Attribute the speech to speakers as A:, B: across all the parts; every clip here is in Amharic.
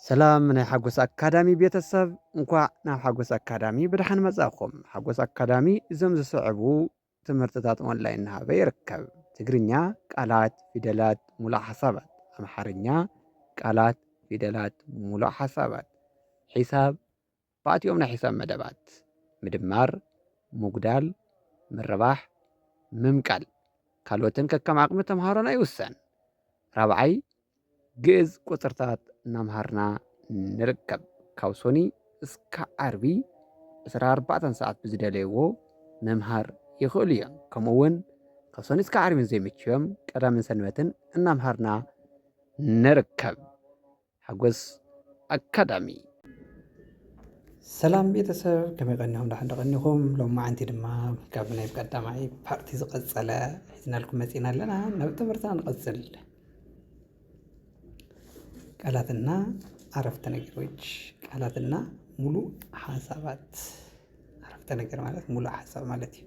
A: ሰላም ናይ ሓጎስ ኣካዳሚ ቤተሰብ እንኳዕ ናብ ሓጎስ ኣካዳሚ ብድሓን መጻእኹም። ሓጎስ ኣካዳሚ እዞም ዝስዕቡ ትምህርትታት ኦንላይን እናሃበ ይርከብ። ትግርኛ ቃላት፣ ፊደላት፣ ሙሉእ ሓሳባት፣ ኣምሓርኛ ቃላት፣ ፊደላት፣ ሙሉእ ሓሳባት፣ ሒሳብ ባእቲኦም ናይ ሒሳብ መደባት፣ ምድማር፣ ምጉዳል፣ ምርባሕ፣ ምምቃል ካልኦትን ከከም ዓቕሚ ተምሃሮና ይውሰን። ራብዓይ ግዕዝ ቁፅርታት እናምሃርና ንርከብ። ካብ ሶኒ እስካብ ዓርቢ 24 ሰዓት ብዝደለይዎ ምምሃር ይኽእሉ እዮም። ከምኡ እውን ካብ ሶኒ እስካብ ዓርቢ ዘይምችዮም ቀዳምን ሰንበትን እናምሃርና ንርከብ። ሓጎስ ኣካዳሚ። ሰላም ቤተሰብ ከመይ ቀኒኹም? ዳሕን ቀኒኹም? ሎሚ መዓንቲ ድማ ካብ ናይ ቀዳማይ ፓርቲ ዝቐፀለ ሒዝናልኩም መፂና ኣለና። ናብ ትምህርትና ንቐፅል። ቃላትና አረፍተ ነገሮች፣ ቃላትና ሙሉእ ሓሳባት። አረፍተ ነገር ማለት ሙሉእ ሓሳብ ማለት እዩ።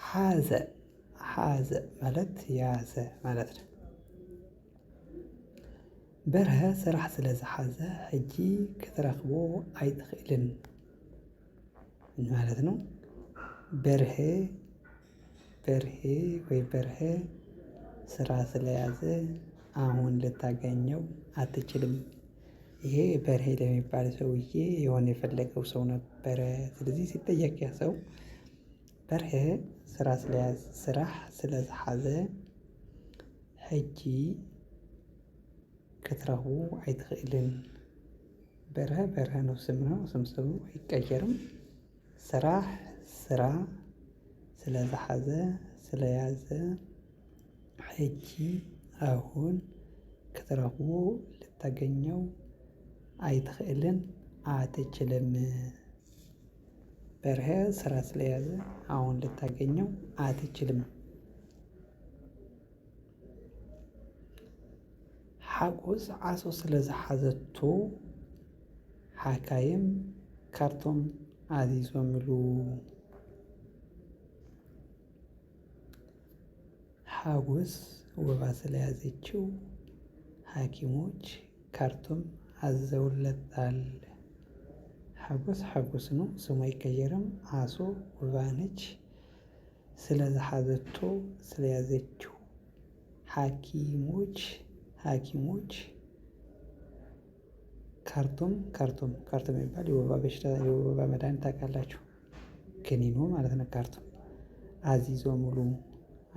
A: ሓዘ ሓዘ ማለት ያዘ ማለት ነው። በርሀ ስራሕ ስለ ዝሓዘ ሕጂ ክትረኽቦ ኣይትኽእልን ማለት ነው። በርሄ በርሄ ወይ በርሄ ስራ ስለያዘ አሁን ልታገኘው አትችልም። ይሄ በርሄ ለሚባል ሰውዬ የሆነ የፈለገው ሰው ነበረ። ስለዚህ ሲጠየቅ ያ ሰው በርሄ ስራ ስለያዘ ስራሕ ስለዝሓዘ ሕጂ ክትረኽቡ አይትኽእልን። በርሀ በርሀ ነው፣ ስም ነው። ስሙ አይቀየርም። ስራሕ ስራ ስለዝሓዘ ስለያዘ ሕጂ አሁን ክትረኽቦ ልታገኘው አይትኽእልን አትችልም። በርሀ ስራ ስለያዘ አሁን ልታገኘው አትችልም። ሓጎስ ዓሶ ስለዝሓዘቶ ሓካይም ካርቶም አዚዞምሉ። ሓጎስ ወባ ስለያዘችው ሐኪሞች ካርቱም አዘውለታል። ሓጎስ ሓጎስ ነው፣ ስሙ አይቀየርም። ዓሶ ወባ ነች። ስለዝሓዘቶ ስለያዘችው ሐኪሞች ካርቱም የሚባል የወባ በሽታ የወባ መድኃኒት ታውቃላችሁ? ክኒኑ ማለት ነው። ካርቱም አዚዞ ሙሉ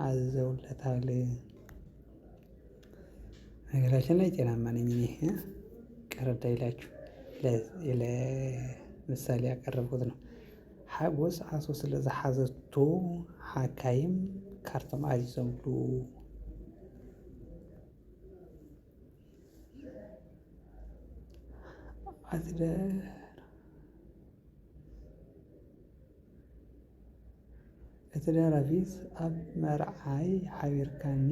A: አዘውለታል። ነገራችን ላይ ጤናማ ነኝ እኔ። ቀረዳ ይላችሁ ለምሳሌ ያቀረብኩት ነው። ሓጎስ ዓሶ ስለዝሓዘቶ ሓካይም ካርቶም አዚዞም ሙሉ። እትደራፊስ ኣብ መርዓይ ሓቢርካኒ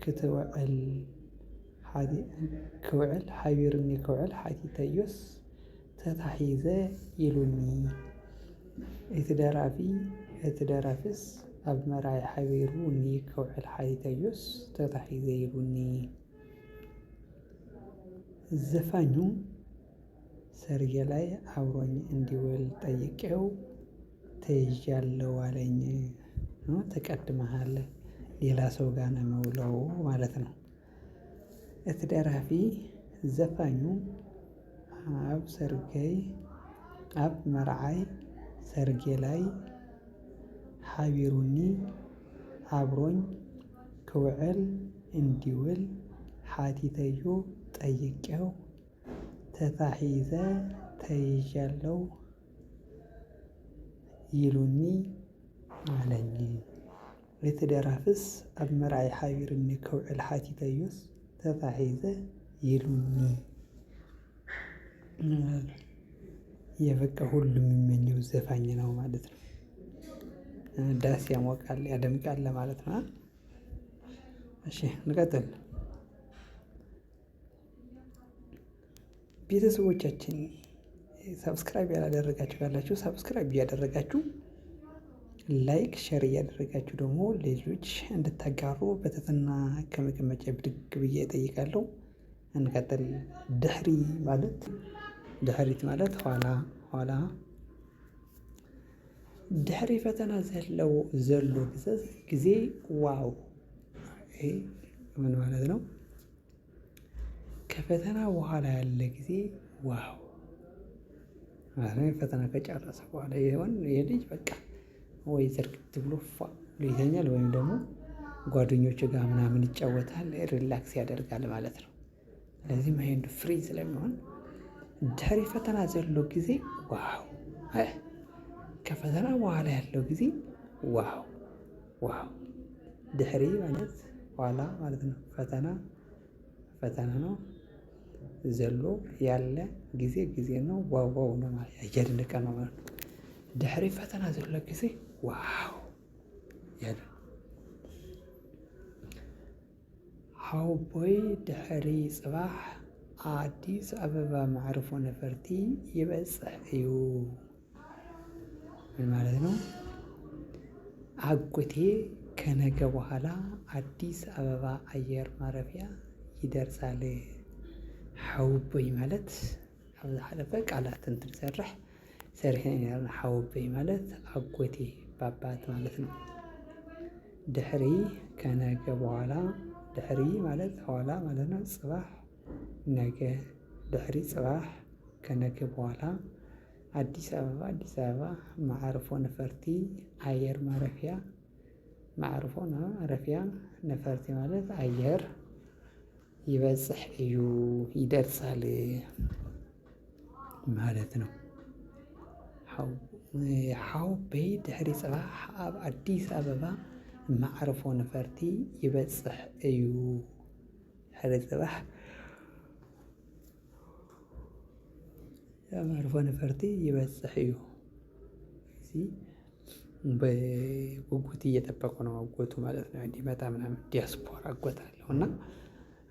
A: ክትውዕል ሓቢርኒ ክውዕል ሓቲተዮስ ተታሒዘ ኢሉኒ። እትደራፊስ ኣብ መርዓይ ሓቢሩኒ ክውዕል ሓቲተዮስ ተታሒዘ ኢሉኒ። ዘፋኙ ሰርጌ ላይ አብሮኝ እንዲውል ጠይቄው ተይዣለሁ አለኝ። ተቀድመሃል፣ ሌላ ሰው ጋር ነው የምውለው ማለት ነው። እትደራፊ ዘፋኙ ኣብ መርዓይ ሰርጌ ላይ ሓቢሩኒ አብሮኝ ክውዕል እንዲውል ሓቲተዮ ጠይቄው ተታሒዘ ተይዣለሁ ይሉኒ አለኝ። እትደራፍስ ኣብ መርዓይ ሓቢርኒ ክውዕል ሓቲተዮስ ተታሒዘ ይሉኒ። የበቃ ሁሉ የሚመኘው ዘፋኝ ነው ማለት ነው። ዳስ ያሞቃል ያደምቃል ለማለት ነው። እሺ እንቀጥል። ቤተሰቦቻችን ሰብስክራይብ ያላደረጋችሁ ካላችሁ ሰብስክራይብ እያደረጋችሁ ላይክ ሼር እያደረጋችሁ ደግሞ ሌሎች እንድታጋሩ በትህትና ከመቀመጫ ብድግ ብዬ እጠይቃለሁ። እንቀጥል። ድሕሪት ማለት ኋላ ድሕሪ ፈተና ዘሎ ጊዜ ዋው! ይሄ ምን ማለት ነው? ከፈተና በኋላ ያለ ጊዜ ዋው! ፈተና ከጨረሰ በኋላ ይሄ ልጅ በቃ ወይ ዝርግት ብሎ ፏ ብሎ ይተኛል፣ ወይም ደግሞ ጓደኞቹ ጋር ምናምን ይጫወታል፣ ሪላክስ ያደርጋል ማለት ነው። ስለዚህ ማይንዱ ፍሪ ስለሚሆን ድሕሪ ፈተና ዘሎ ጊዜ ዋው! ከፈተና በኋላ ያለው ጊዜ ዋው ዋው! ድሕሪ ማለት ኋላ ማለት ነው። ፈተና ነው። ዘሎ ያለ ጊዜ ነው። ዋው ነው ማለት እያደነቀ ነው ማለት ነው። ድሕሪ ፈተና ዘሎ ጊዜ ዋው ያለ ሓወቦይ ድሕሪ ጽባሕ አዲስ አበባ መዕርፎ ነፈርቲ ይበጽሕ እዩ። ምን ማለት ነው? አጎቴ ከነገ በኋላ አዲስ አበባ አየር ማረፊያ ይደርሳል። ሓወቦይ ማለት ኣብ ዝሓለፈ ቃላት እንትንሰርሕ ሰሪሕን ኢና። ሓወቦይ ማለት አጎቴ ባባት ማለት ነው። ድሕሪ ከነገ በኋላ ድሕሪ ማለት ኋላ ማለት ነው። ጽባሕ ነገ ድሕሪ ጽባሕ ከነገ በኋላ አዲስ አበባ መዕርፎ ነፈርቲ አየር ማረፊያ መዕርፎ ማረፊያ ነፈርቲ ማለት አየር ይበጽሕ እዩ ይደርሳል ማለት ነው። ሓወቦይ ድሕሪ ጽባሕ ኣብ አዲስ አበባ መዕርፎ ነፈርቲ ይበጽሕ እዩ። ድሕሪ ጽባሕ መዕርፎ ነፈርቲ ይበጽሕ እዩ። እዚህ በጉጉት እየጠበቁ ነው አጎቱ ማለት ነው እንዲመጣ ምናምን። ዲያስፖራ አጎት አለው እና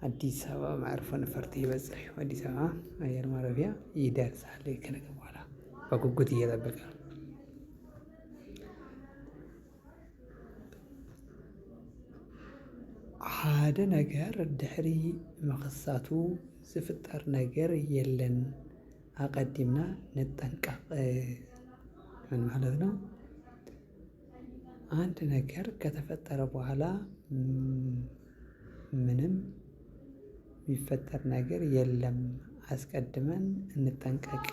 A: አዲስ አበባ መዕርፎ ነፈርቲ ይበጽሕ እዩ፣ አዲስ አበባ አየር ማረፊያ ይደርሳል ከነገ በኋላ በጉጉት እየጠበቀ ነው። ሓደ ነገር ድሕሪ ምኽሳቱ ዝፍጠር ነገር የለን አቀዲምና ንጠንቀቅ። ምን ማለት ነው? አንድ ነገር ከተፈጠረ በኋላ ምንም የሚፈጠር ነገር የለም፣ አስቀድመን እንጠንቀቅ።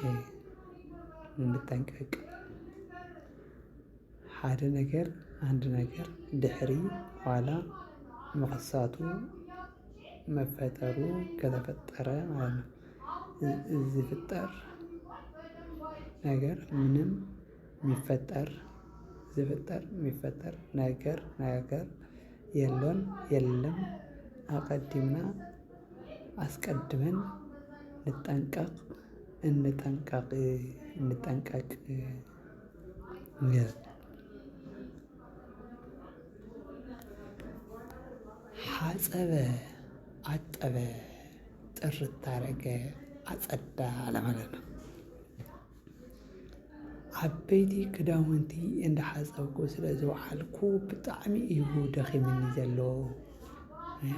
A: አንድ ነገር ድሕሪ ኋላ ምኽሳቱ መፈጠሩ ከተፈጠረ ማለት ነው። ዝፍጠር ነገር ምንም የሚፈጠር ነገር የለም አስቀድመን እንጠንቀቅ። ሐፀበ አጠበ፣ ጥርት አረገ፣ አጸዳ ለማለት ነው። ዓበይቲ ክዳውንቲ እንዳሓፀብኩ ስለ ዝወዓልኩ ብጣዕሚ እዩ ደኺሙኒ ዘሎ።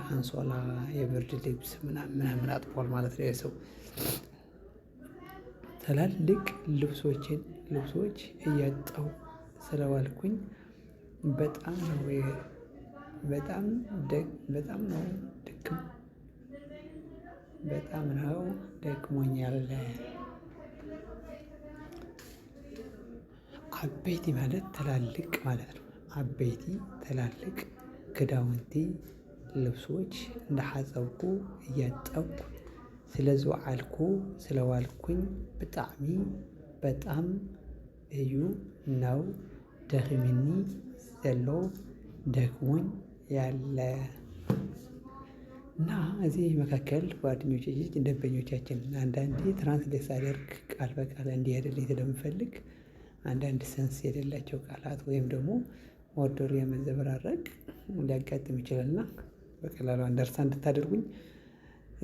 A: አንሶላ፣ የብርድ ልብስ ምናምን አጥቧል ማለት ነው የሰው። ትላልቅ ልብሶች እያጠብኩ ስለዋልኩኝ በጣም ነው ደክሞኛል። ዓበይቲ ማለት ትላልቅ ማለት ነው። ዓበይቲ ትላልቅ ክዳውንቲ ልብሶች እንዳሓፀብኩ እያጠብኩ ስለዋልኩኝ ብጣዕሚ በጣም እዩ ነው ደኺሙኒ ዘሎ ደክሞኝ ያለ እና እዚህ መካከል ጓደኞቼ ደንበኞቻችን አንዳንዴ ትራንስሌት ሳደርግ ቃል በቃል እንዲሄድልኝ ስለምፈልግ አንዳንድ ሰንስ የሌላቸው ቃላት ወይም ደግሞ ኦርደሩ የመዘበራረቅ ሊያጋጥም ይችላልና በቀላሉ አንደርስታንድ እንድታደርጉኝ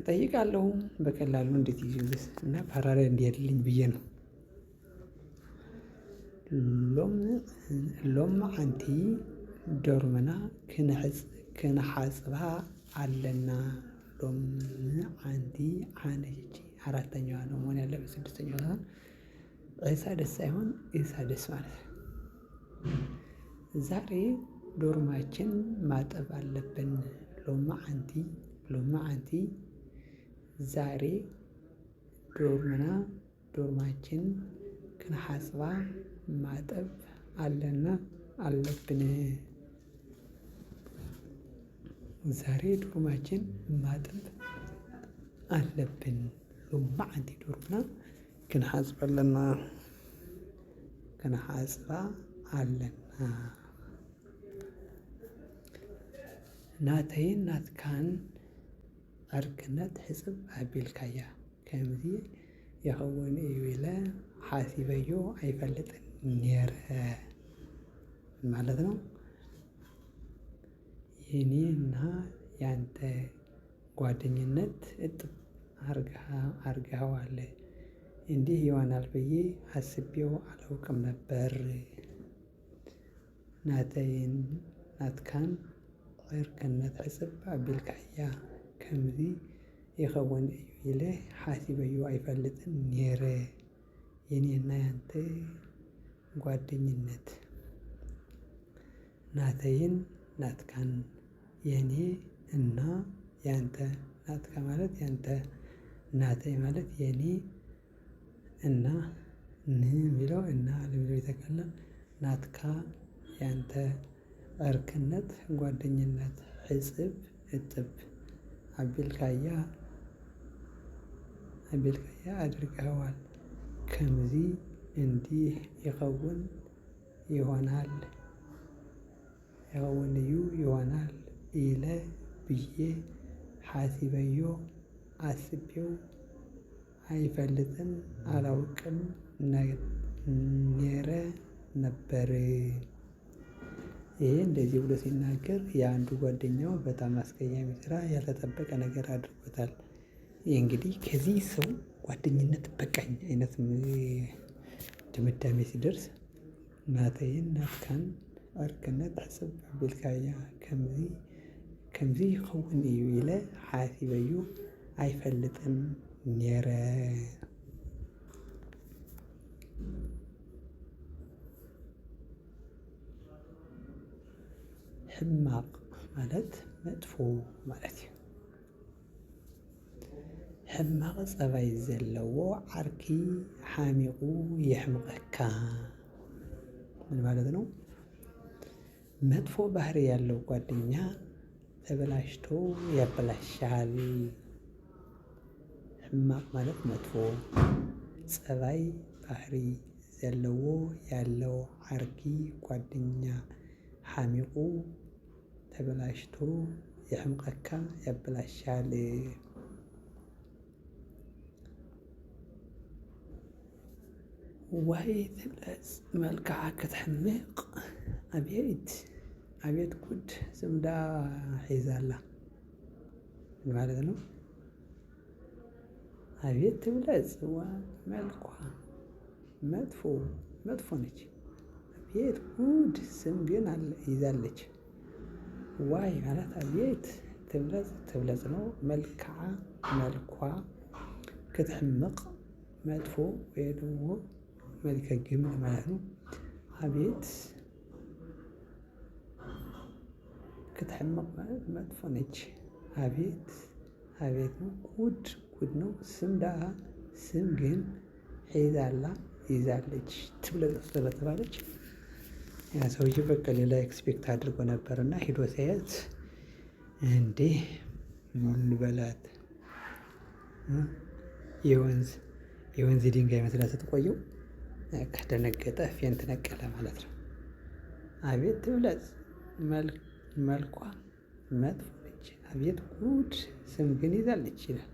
A: እጠይቃለሁ። በቀላሉ እንድትይዙት እና ፓራላል እንዲሄድልኝ ብዬ ነው። ሎምዓንቲ ዶርመና ክንሓጽባ ኣለና። ሎምዓንቲ ዓነች አራተኛዋ ነው መሆን ያለበት። ስድስተኛዋ ሳይሆን እሳ ደስ ሳይሆን እሳ ደስ ማለት ነው። ዛሬ ዶርማችን ማጠብ አለብን። ሎምዓንቲ ዛሬ ዶርማችን ክንሓጽባ ማጠብ አለብን። ዛሬ ዶርማችን ማጠብ አለብን። ሎምዓንቲ ዶርምና ክንሓጽባ ኣለና። ናተይን ናትካን ዕርክነት ሕጽብ ኣቢልካያ ከምዚ ይኸውን እዩ ኢለ ሓሲበዮ ኣይፈልጥን ነይረ ማለት ነው። የኔና ያንተ ጓደኝነት እጥብ አርገኸዋል። እንዲህ ይሆናል ብዬ አስቤው አላውቅም ነበር። ናተይን ናትካን ዕርክነት ሕጽብ ኣቢልካያ ከምዚ ይኸውን እዩ ኢለ ሓሲበዮ ኣይፈልጥን ነይረ። የኔና ያንተ ጓደኝነት ናተይን ናትካን የኔ እና ያንተ ናትካ ማለት ያንተ ናተይ ማለት የኔ እና የሚለው እና ለሚለው ይጠቃልላል። ናትካ ያንተ ዕርክነት ጓደኝነት ሕጽብ እጥብ ኣቢልካያ አድርገኸዋል። ከምዚ እንዲህ ይኸውን ይሆናል ኢለ ብዬ ሓሲበዮ አስቤው አይፈልጥም አላውቅም ኔረ ነበር። ይሄ እንደዚህ ብሎ ሲናገር የአንዱ ጓደኛው በጣም አስቀያሚ ስራ ያልተጠበቀ ነገር አድርጎታል። ይህ እንግዲህ ከዚህ ሰው ጓደኝነት በቃኝ አይነት ድምዳሜ ሲደርስ ናተይን ናትካን ዕርክነት ሕጽብ ኣቢልካያ ከምዚ ይኸውን እዩ ኢለ ሓሲበዩ አይፈልጥም ኔረ። ሕማቅ ማለት መጥፎ ማለት እዩ። ሕማቅ ፀባይ ዘለዎ ዓርኪ ሓሚቁ የሕምቀካ ምን ማለት ነው? መጥፎ ባህሪ ያለው ጓደኛ ተበላሽቶ ያበላሻል። ሕማቅ ማለት መጥፎ ፀባይ ባህሪ ዘለዎ ያለው ዓርኪ ጓደኛ ሓሚቁ ተበላሽቶ የሕምቀካ ያበላሻል። ዋይ ትብለጽ መልክዓ ክትሕምቅ አቤት ጉድ ዝምዳ ሒዛላ ማለት ነው። አቤት ትብለጽ መልኳ መጥፎ ነች። አቤት ጉድ ስም ግን ይዛለች። ዋይ ማለት አቤት ትብለጽ ነው። መልኳ ክትሕምቅ መጥፎ ወይ ደግሞ መልከ ግምት ማለት ነው። አቤት ክትሕምቅ ማለት መጥፎ ነች። አቤት ነው። ጉድ ነው። ስም ግን ይዛለች ትብለጽ ስለተባለች ያ ሰውዬ በቃ ሌላ ኤክስፔክት አድርጎ ነበር እና ሄዶ ሲያያት እንዴ ምን ልበላት የወንዝ ድንጋይ መስላ ስትቆየው ከደነገጠ ፌንት ነቀለ ማለት ነው። አቤት ትብለጽ መልኳ መጥፎ ነች። አቤት ጉድ ስም ግን ይዛለች ይላል።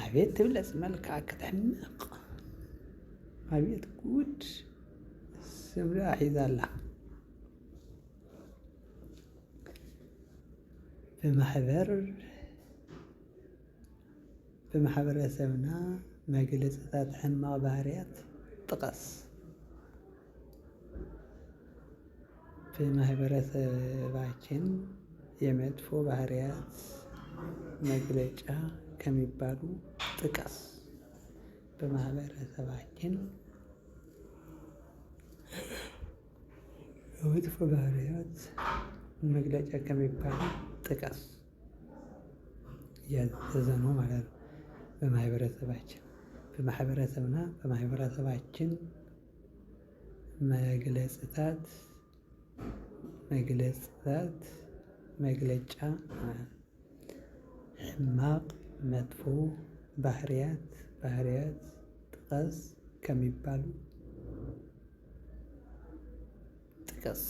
A: አቤት ትብለጽ መልክዓ ክትሕምቅ አቤት ጉድ ስም ሒዛላ። ብማሕበረሰብና መግለፂታት ሕማቅ ባህርያት ጥቀስ በማህበረሰባችን የመጥፎ ባህሪያት መግለጫ ከሚባሉ ጥቀስ። በማህበረሰባችን የመጥፎ ባህሪያት መግለጫ ከሚባሉ ጥቀስ። እያዘዘ ነው ማለት ነው። በማህበረሰባችን በማህበረሰብና በማህበረሰባችን መግለጫ ሕማቅ መጥፎ ባህሪያት ጥቀስ ከሚባሉ ጥቀስ።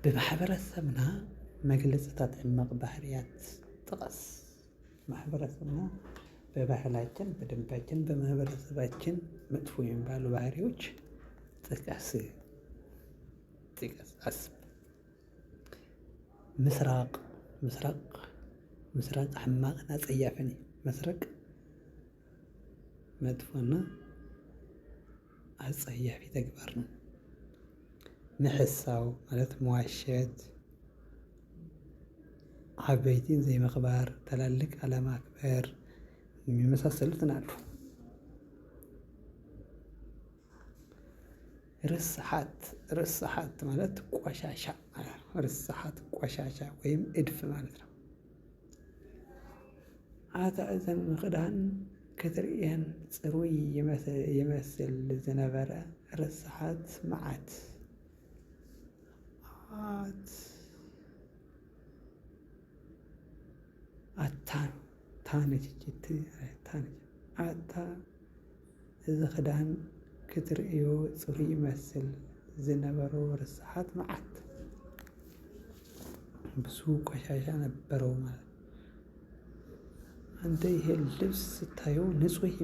A: በማህበረሰብና መግለጽታት ሕማቅ ባህሪያት ጥቀስ። ማህበረሰብና በባህላችን በደንባችን በማህበረሰባችን መጥፎ የሚባሉ ባህሪዎች ጥቀስ። አስብ። ምስራቅ ሕማቅና ጸያፍን መስረቅ መጥፎና አጸያፊ ተግባር ነው። ምሕሳው ማለት መዋሸት፣ ዓበይትን ዘይምኽባር ትላልቅ አለማክበር የሚመሳሰሉትን አሉ። ርስሓት ማለት ቆሻሻ ቆሻሻ ወይም እድፍ ማለት ነው። አታ እዘን ምኽዳን ክትርእየን ጽሩይ ይመስል ዝነበረ ርስሓት መዓት አታ እዚ ክዳን ክትርእዮ ጽሩይ ይመስል ዝነበሮ ርስሓት መዓት ብዙ ቆሻሻ ነበረው ማለት። አንተ ይሄ ልብስ ስታየው ንጹህ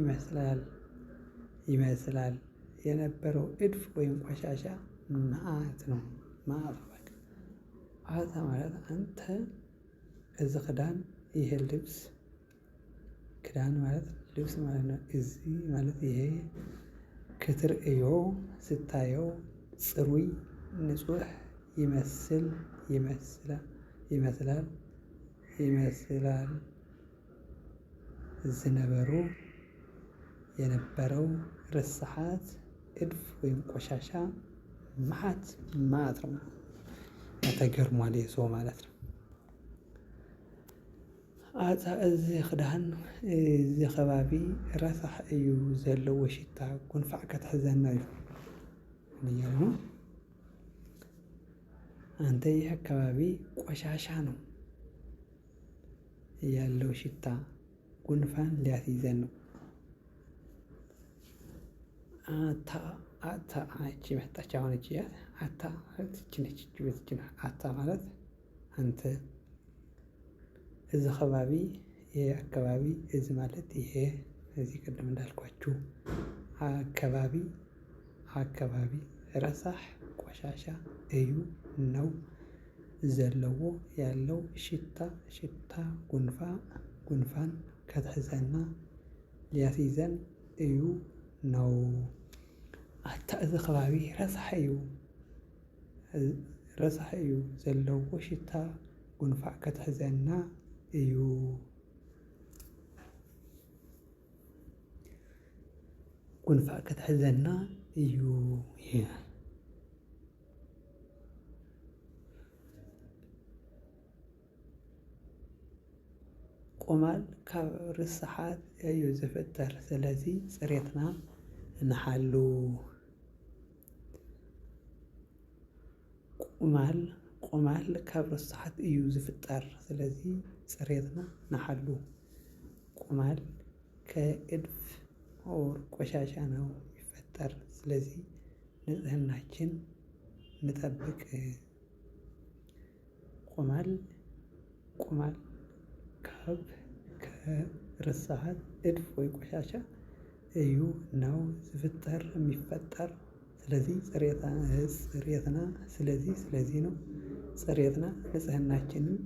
A: ይመስላል የነበረው እድፍ ወይም ቆሻሻ መዓት ነው። በቃ አታ ማለት አንተ እዚ ክዳን ይሄ ክዳን ማለት ልብስ ማለት ነው። እዚ ማለት ይሄ ክትርእዮ ስታየው ጽሩይ ንጹህ ይመስላል ዝነበሩ የነበረው ርስሓት እድፍ ወይም ቆሻሻ መዓት ነው። ተገርሟል ይህ ሰው ማለት ነው። አታ እዚ ክዳን እዚ ከባቢ ረሳሕ እዩ ዘለዎ ሽታ ጉንፋዕ ከትሕዘና እዩ እያሉ ነው። አንተ ይህ አካባቢ ቆሻሻ ነው ያለው ሽታ ጉንፋን ሊያስይዘን ነው። አታ እቺ መጣች አሁን እቺ አታ ማለት እቺ ነች። አታ ማለት አንተ እዚ ከባቢ ይሄ አካባቢ እዚ ማለት ይሄ እዚህ ቅድም እንዳልኳችሁ አካባቢ ረሳሕ ቆሻሻ እዩ ነው ዘለዎ ያለው ሽታ ጉንፋን ከትሕዘና ሊያስይዘን እዩ ነው። አታ እዚ ከባቢ ረሳሕ እዩ ዘለዎ ሽታ ጉንፋዕ ከትሕዘና እዩ። ቁማል ካብ ርስሓት እዩ ዝፍጠር። ስለዚ ፅሬትና ንሓሉ። ቁማል ካብ ርስሓት እዩ ዝፍጠር። ስለዚ ፅሬትና ንሓሉ። ቁማል ከእድፍ ቆሻሻ ነው ይፈጠር። ስለዚህ ንጽህናችን እንጠብቅ። ቁማል ከርስሓት እድፍ ወይ ቆሻሻ እዩ ነው ዝፍጠር የሚፈጠር። ስለዚህ ጽሬትና ስለዚህ ነው ጽሬትና ንጽህናችንን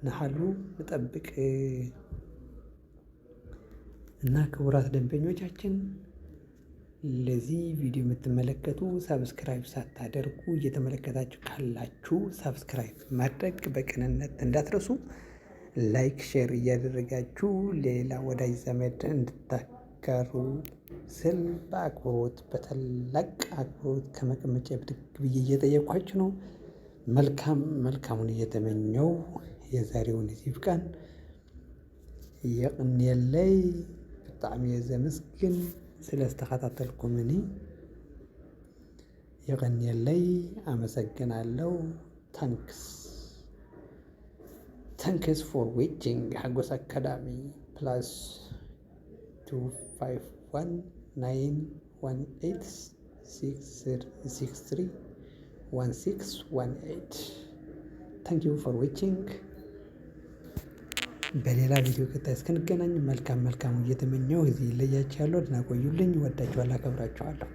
A: ንሓሉ ንጠብቅ። እና ክቡራት ደንበኞቻችን ለዚህ ቪዲዮ የምትመለከቱ ሰብስክራይብ ሳታደርጉ እየተመለከታችሁ ካላችሁ ሰብስክራይብ ማድረግ በቅንነት እንዳትረሱ። ላይክ ሼር እያደረጋችሁ ሌላ ወዳጅ ዘመድ እንድታጋሩ ስል በአክብሮት በታላቅ አክብሮት ከመቀመጫ ብድግ ብዬ እየጠየኳችሁ ነው። መልካሙን እየተመኘው የዛሬውን እዚህ ይብቃን። የቅኔለይ ብጣዕሚ እየ ዘመስግን ስለተከታተልኩምኒ። የቅኔለይ አመሰግናለሁ። ታንክስ ፎር ዌቺንግ ሀጎስ አካዳሚ +2519186631618 ታንክ ዩ ፎር ዌቺንግ። በሌላ ቪዲዮ ቀጣይ እስክንገናኝ መልካሙ እየተመኘው እዚህ ይለያችኋለሁ። ደህና ቆዩልኝ። ወዳችኋለሁ፣ አከብራችኋለሁ።